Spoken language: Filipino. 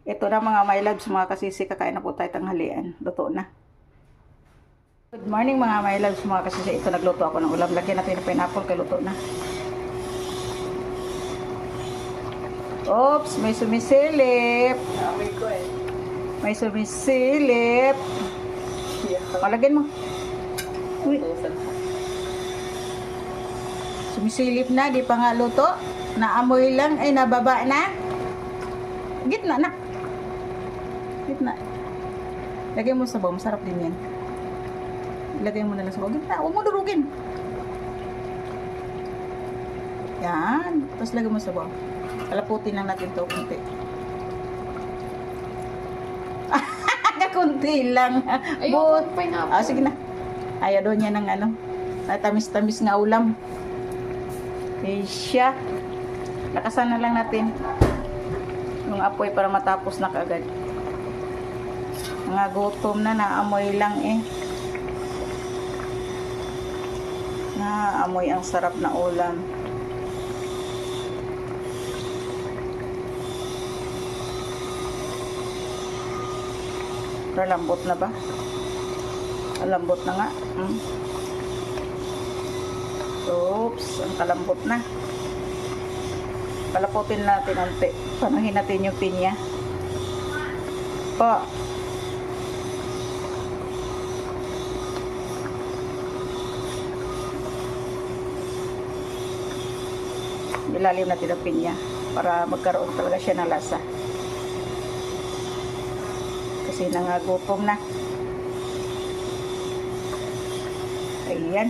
Ito na mga my loves, mga kasisi, kakain na po tayo tanghalian. Luto na. Good morning mga my loves, mga kasisi. Ito nagluto ako ng ulam. Lagyan natin ng pineapple kay luto na. Oops, may sumisilip. May sumisilip. Palagyan mo. Uy. Sumisilip na, di pa nga luto. Naamoy lang, ay nababa na. Gitna na. Gitna. Lagay mo sa sabaw, masarap din yan. Lagay mo na lang sa sabaw. Gitna, huwag mo durugin. Yan. Tapos lagay mo sa sabaw. Kalaputin lang natin ito kunti. Kunti lang. Ayoko, pineapple. Sige na. Ayaw doon niya ng ano. Tamis-tamis nga ulam. Eh siya. Lakasan na lang natin yung apoy para matapos na kaagad. Mga gutom na, naamoy lang eh. Naamoy ang sarap na ulam. Pero lambot na ba? Lambot na nga. Oops, ang kalambot na. Palaputin natin unti. Panahin natin yung pinya. Po. Ilalim natin ang pinya para magkaroon talaga siya ng lasa. Kasi nangagutom na. Ayan.